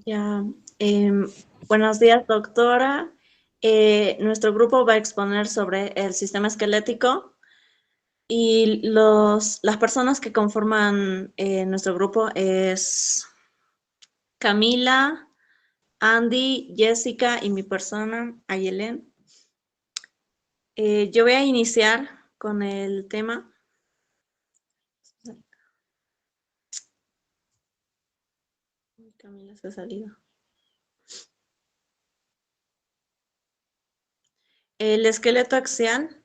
Ya, buenos días, doctora. Nuestro grupo va a exponer sobre el sistema esquelético y las personas que conforman nuestro grupo es Camila, Andy, Jessica y mi persona, Ayelen. Yo voy a iniciar con el tema. Camila se ha salido. El esqueleto axial.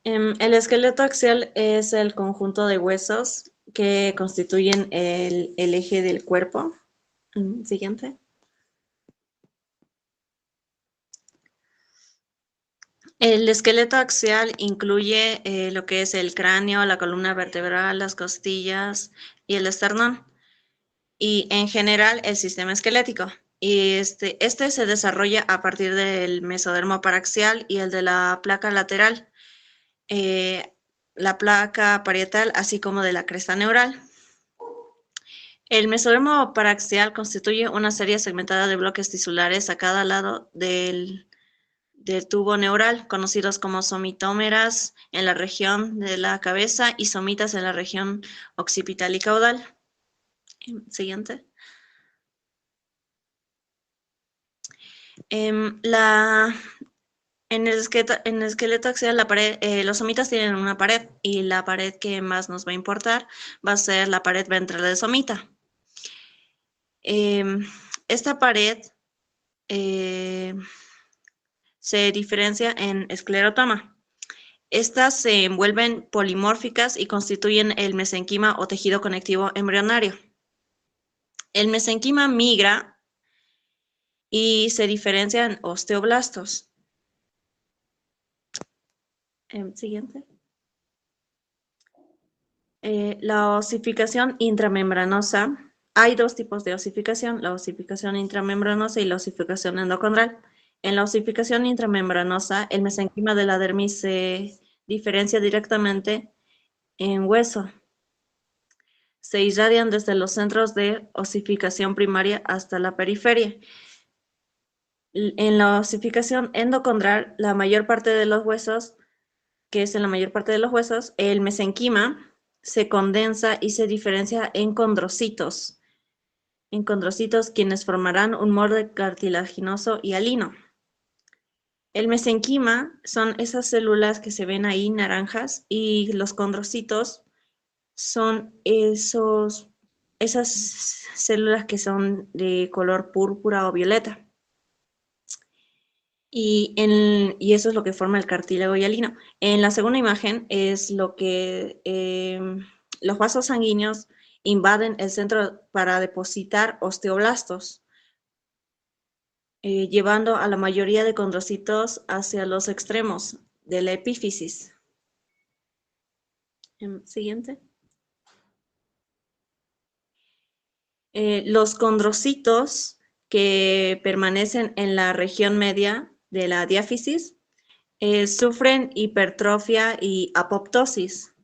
El esqueleto axial es el conjunto de huesos que constituyen el eje del cuerpo. Siguiente. El esqueleto axial incluye lo que es el cráneo, la columna vertebral, las costillas y el esternón. Y en general el sistema esquelético. Y este se desarrolla a partir del mesodermo paraxial y el de la placa lateral, la placa parietal, así como de la cresta neural. El mesodermo paraxial constituye una serie segmentada de bloques tisulares a cada lado del tubo neural, conocidos como somitómeras en la región de la cabeza y somitas en la región occipital y caudal. Siguiente. En el esqueleto axial, los somitas tienen una pared y la pared que más nos va a importar va a ser la pared ventral del somita. Esta pared se diferencia en esclerotoma. Estas se envuelven polimórficas y constituyen el mesenquima o tejido conectivo embrionario. El mesenquima migra y se diferencia en osteoblastos. Siguiente. La osificación intramembranosa. Hay dos tipos de osificación, la osificación intramembranosa y la osificación endocondral. En la osificación intramembranosa, el mesenquima de la dermis se diferencia directamente en hueso. Se irradian desde los centros de osificación primaria hasta la periferia. En la osificación endocondral, la mayor parte de los huesos, que es en la mayor parte de los huesos, el mesenquima se condensa y se diferencia en condrocitos, quienes formarán un molde cartilaginoso y alino. El mesenquima son esas células que se ven ahí naranjas y los condrocitos son esas células que son de color púrpura o violeta. Y eso es lo que forma el cartílago hialino. En la segunda imagen es lo que los vasos sanguíneos invaden el centro para depositar osteoblastos, llevando a la mayoría de condrocitos hacia los extremos de la epífisis. Siguiente. Los condrocitos que permanecen en la región media de la diáfisis sufren hipertrofia y apoptosis,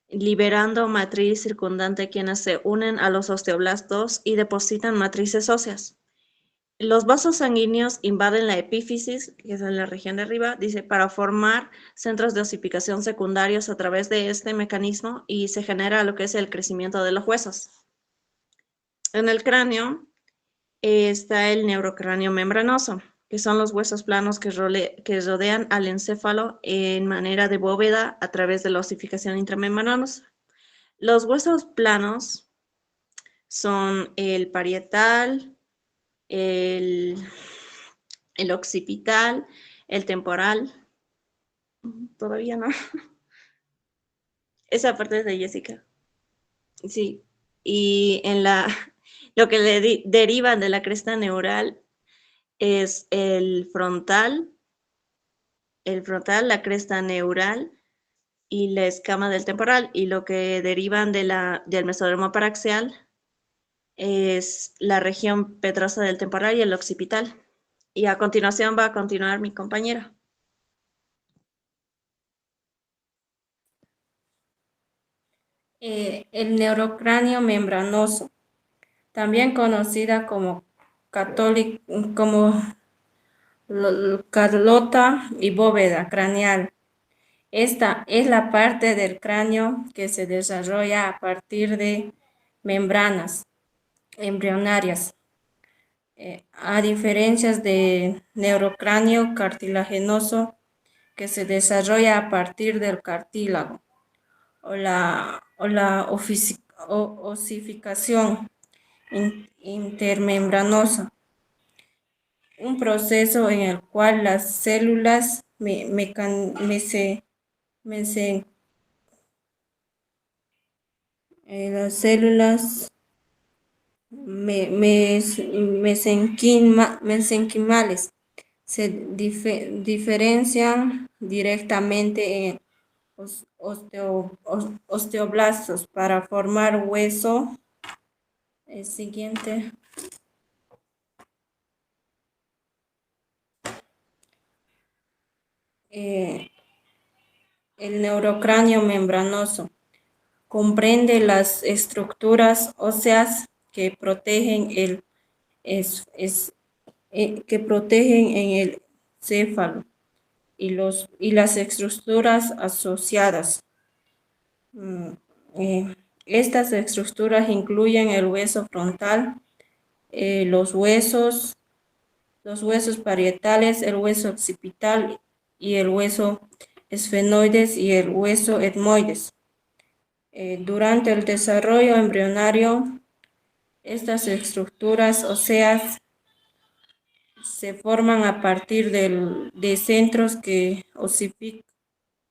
liberando matriz circundante quienes se unen a los osteoblastos y depositan matrices óseas. Los vasos sanguíneos invaden la epífisis, que es en la región de arriba, dice, para formar centros de osificación secundarios a través de este mecanismo y se genera lo que es el crecimiento de los huesos. En el cráneo está el neurocráneo membranoso, que son los huesos planos que rodean al encéfalo en manera de bóveda a través de la osificación intramembranosa. Los huesos planos son el parietal, el, el occipital, el temporal. Todavía no. Esa parte es de Jessica. Sí. Y lo que derivan de la cresta neural es la cresta neural y la escama del temporal. Y lo que derivan del mesodermo paraxial es la región petrosa del temporal y el occipital. Y a continuación va a continuar mi compañera. El neurocráneo membranoso. también conocida como como carlota y bóveda craneal. Esta es la parte del cráneo que se desarrolla a partir de membranas embrionarias, a diferencia de neurocráneo cartilaginoso que se desarrolla a partir del cartílago o la osificación intermembranosa, un proceso en el cual las células mese- las células mesenquimales se diferencian directamente en osteoblastos para formar hueso. El siguiente. El neurocráneo membranoso comprende las estructuras óseas que protegen en el céfalo y las estructuras asociadas. Estas estructuras incluyen el hueso frontal, los huesos parietales, el hueso occipital y el hueso esfenoides y el hueso etmoides. Durante el desarrollo embrionario, estas estructuras óseas se forman a partir de centros de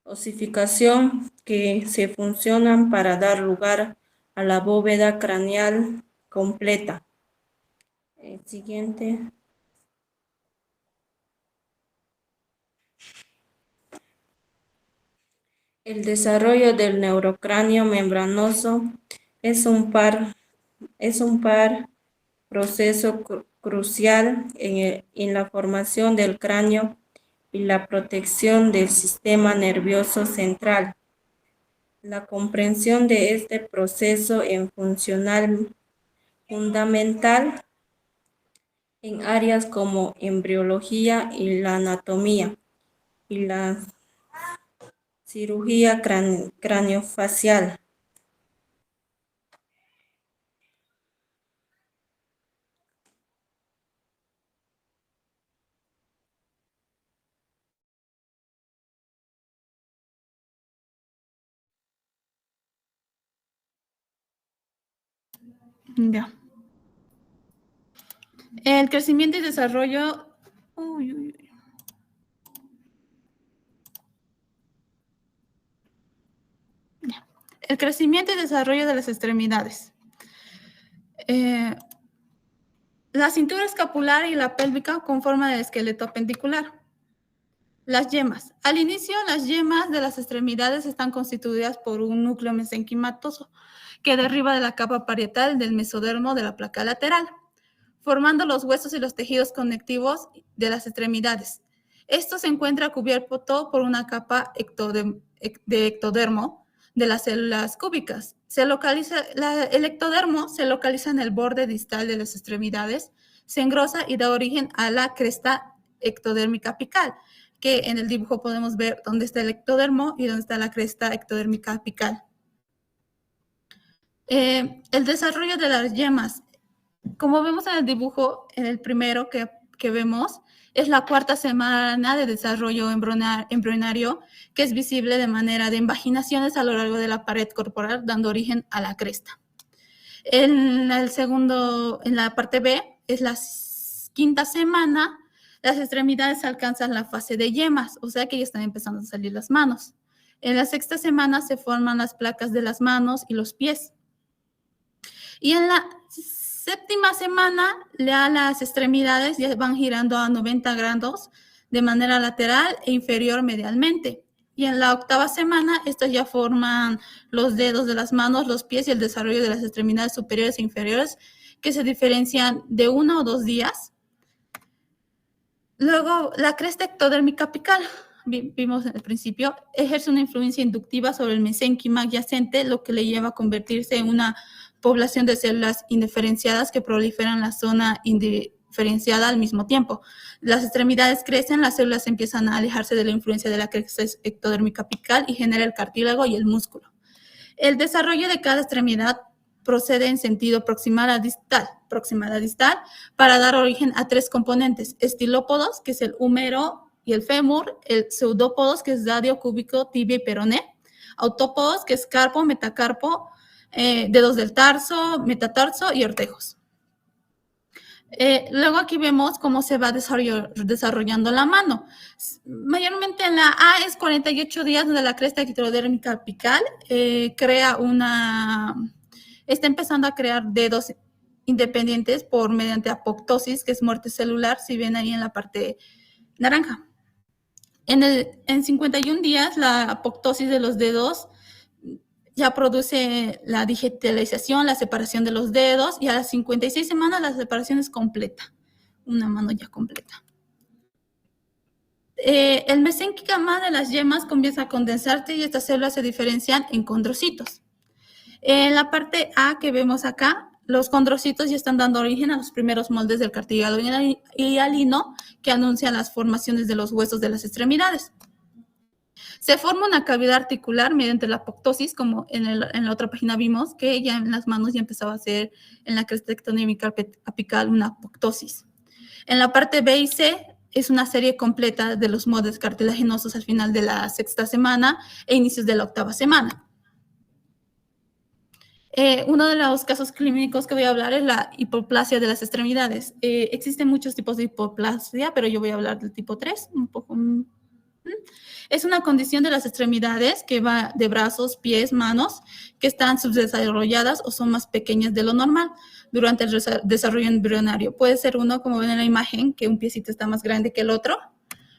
osificación que se funcionan para dar lugar a la bóveda craneal completa. El siguiente. El desarrollo del neurocráneo membranoso es un proceso crucial en la formación del cráneo y la protección del sistema nervioso central. La comprensión de este proceso es fundamental en áreas como embriología y la anatomía y la cirugía craneofacial. Ya. El crecimiento y desarrollo. Uy, uy, uy. Ya. El crecimiento y desarrollo de las extremidades. La cintura escapular y la pélvica con forma de esqueleto apendicular. Las yemas. Al inicio, las yemas de las extremidades están constituidas por un núcleo mesenquimatoso que derriba de la capa parietal del mesodermo de la placa lateral, formando los huesos y los tejidos conectivos de las extremidades. Esto se encuentra cubierto por una capa de ectodermo de las células cúbicas. El ectodermo se localiza en el borde distal de las extremidades, se engrosa y da origen a la cresta ectodérmica apical, que en el dibujo podemos ver dónde está el ectodermo y dónde está la cresta ectodérmica apical. El desarrollo de las yemas. Como vemos en el dibujo, en el primero que vemos, es la cuarta semana de desarrollo embrionario, que es visible de manera de invaginaciones a lo largo de la pared corporal, dando origen a la cresta. En la parte B, es la quinta semana, las extremidades alcanzan la fase de yemas, o sea que ya están empezando a salir las manos. En la sexta semana se forman las placas de las manos y los pies. Y en la séptima semana, las extremidades ya van girando a 90 grados de manera lateral e inferior medialmente. Y en la octava semana, estas ya forman los dedos de las manos, los pies y el desarrollo de las extremidades superiores e inferiores, que se diferencian de 1 o 2 días. Luego, la cresta ectodérmica apical. vimos en el principio, ejerce una influencia inductiva sobre el mesénquima adyacente, lo que le lleva a convertirse en una población de células indiferenciadas que proliferan en la zona indiferenciada al mismo tiempo. Las extremidades crecen, las células empiezan a alejarse de la influencia de la cresta ectodérmica apical y genera el cartílago y el músculo. El desarrollo de cada extremidad procede en sentido proximal a distal, para dar origen a 3 componentes: estilópodos, que es el húmero y el fémur; el pseudópodos, que es radio, cúbito, tibia y peroné; autópodos, que es carpo, metacarpo, dedos del tarso, metatarso y ortejos. Luego aquí vemos cómo se va desarrollando la mano. Mayormente en la A es 48 días, donde la cresta ectodérmica apical está empezando a crear dedos independientes mediante apoptosis, que es muerte celular, si ven ahí en la parte naranja. En 51 días, la apoptosis de los dedos ya produce la digitalización, la separación de los dedos, y a las 56 semanas la separación es completa, una mano ya completa. El mesénquima de las yemas comienza a condensarse y estas células se diferencian en condrocitos. En la parte A que vemos acá, los condrocitos ya están dando origen a los primeros moldes del cartílago hialino, que anuncian las formaciones de los huesos de las extremidades. Se forma una cavidad articular mediante la apoptosis, como en la otra página vimos, que ya en las manos ya empezaba a ser en la cresta ectodérmica apical una apoptosis. En la parte B y C es una serie completa de los moldes cartilaginosos al final de la 6ª semana e inicios de la 8ª semana. Uno de los casos clínicos que voy a hablar es la hipoplasia de las extremidades. Existen muchos tipos de hipoplasia, pero yo voy a hablar del tipo 3, un poco. Es una condición de las extremidades que va de brazos, pies, manos, que están subdesarrolladas o son más pequeñas de lo normal durante el desarrollo embrionario. Puede ser uno, como ven en la imagen, que un piecito está más grande que el otro.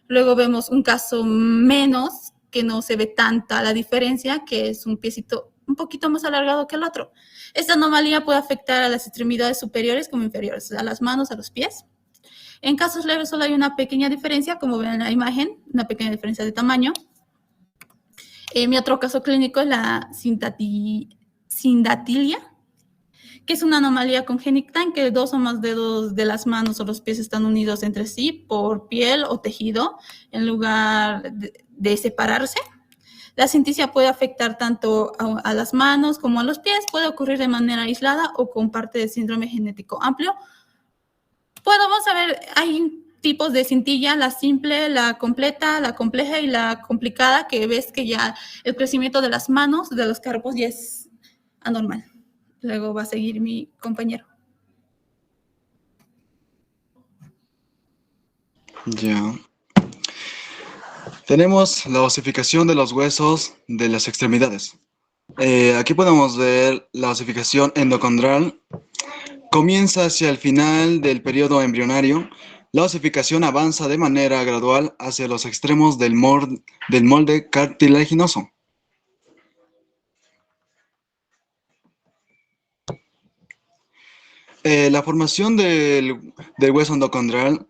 Luego vemos un caso menos, que no se ve tanta la diferencia, que es un piecito un poquito más alargado que el otro. Esta anomalía puede afectar a las extremidades superiores como inferiores, a las manos, a los pies. En casos leves solo hay una pequeña diferencia, como ven en la imagen, una pequeña diferencia de tamaño. Mi otro caso clínico es la sindatilia, que es una anomalía congénita en que 2 o más dedos de las manos o los pies están unidos entre sí por piel o tejido en lugar de separarse. La sinticia puede afectar tanto a las manos como a los pies, puede ocurrir de manera aislada o con parte del síndrome genético amplio. Vamos a ver, hay tipos de cintilla: la simple, la completa, la compleja y la complicada, que ves que ya el crecimiento de las manos, de los carpos, ya es anormal. Luego va a seguir mi compañero. Ya. Tenemos la osificación de los huesos de las extremidades. Aquí podemos ver la osificación endocondral. Comienza hacia el final del periodo embrionario. La osificación avanza de manera gradual hacia los extremos del molde cartilaginoso. La formación del hueso endocondral,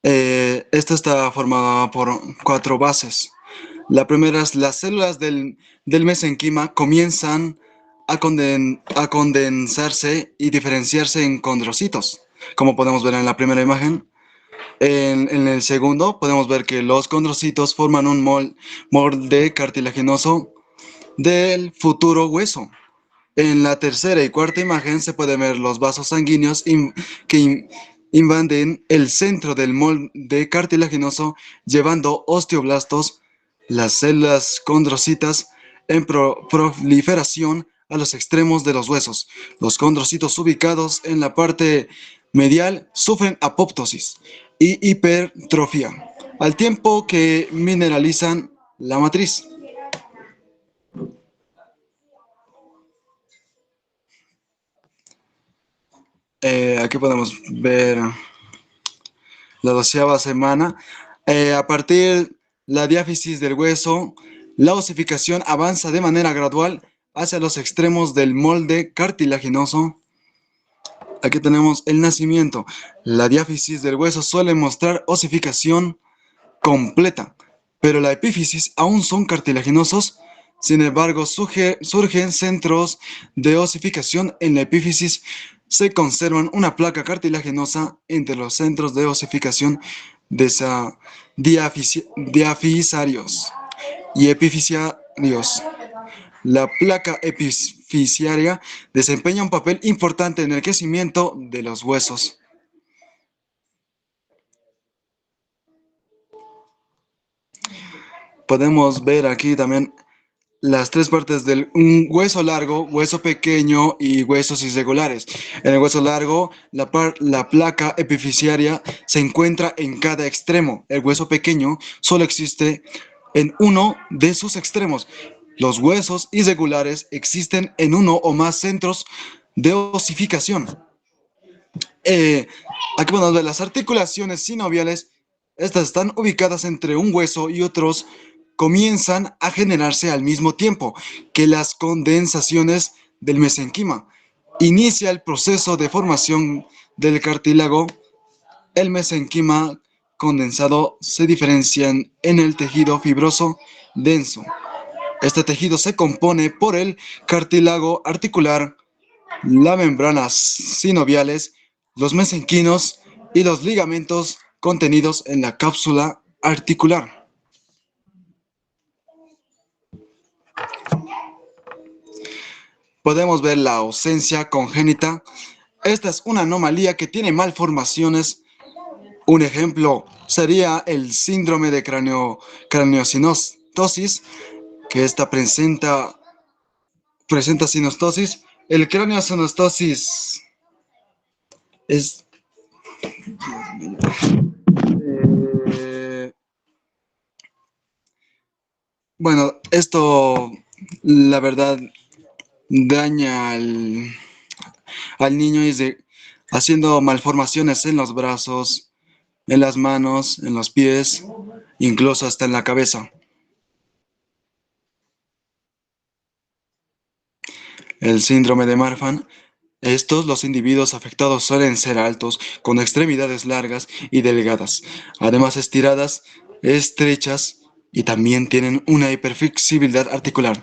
esta está formada por 4 bases. La primera es las células del mesenquima comienzan a condensarse y diferenciarse en condrocitos, como podemos ver en la primera imagen. En el segundo podemos ver que los condrocitos forman un molde cartilaginoso del futuro hueso. En la tercera y cuarta imagen se pueden ver los vasos sanguíneos que invaden el centro del molde cartilaginoso, llevando osteoblastos, las células condrocitas, en proliferación a los extremos de los huesos. Los condrocitos ubicados en la parte medial sufren apoptosis y hipertrofia, al tiempo que mineralizan la matriz. Aquí podemos ver la 12ª semana. A partir la diáfisis del hueso, la osificación avanza de manera gradual hacia los extremos del molde cartilaginoso. Aquí tenemos el nacimiento. La diáfisis del hueso suele mostrar osificación completa. pero la epífisis aún son cartilaginosos. Sin embargo, surgen centros de osificación en la epífisis. Se conservan una placa cartilaginosa entre los centros de osificación de diafisarios y epifisiarios. La placa epifisiaria desempeña un papel importante en el crecimiento de los huesos. Podemos ver aquí también las tres partes del un hueso largo, hueso pequeño y huesos irregulares. En el hueso largo, la placa epifisiaria se encuentra en cada extremo. El hueso pequeño solo existe en uno de sus extremos. Los huesos irregulares existen en uno o más centros de osificación. Aquí podemos ver las articulaciones sinoviales. Estas están ubicadas entre un hueso y otros. Comienzan a generarse al mismo tiempo que las condensaciones del mesenquima. Inicia el proceso de formación del cartílago. El mesenquima condensado se diferencia en el tejido fibroso denso. Este tejido se compone por el cartílago articular, las membranas sinoviales, los mesenquinos y los ligamentos contenidos en la cápsula articular. Podemos ver la ausencia congénita. Esta es una anomalía que tiene malformaciones. Un ejemplo sería el síndrome de craneosinostosis, que esta presenta sinostosis. El craneosinostosis es... bueno, esto, la verdad, daña al niño haciendo malformaciones en los brazos, en las manos, en los pies, incluso hasta en la cabeza. El síndrome de Marfan. Los individuos afectados suelen ser altos, con extremidades largas y delgadas, además estiradas, estrechas, y también tienen una hiperflexibilidad articular.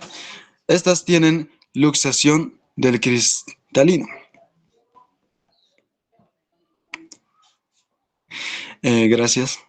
Estas tienen luxación del cristalino. Gracias.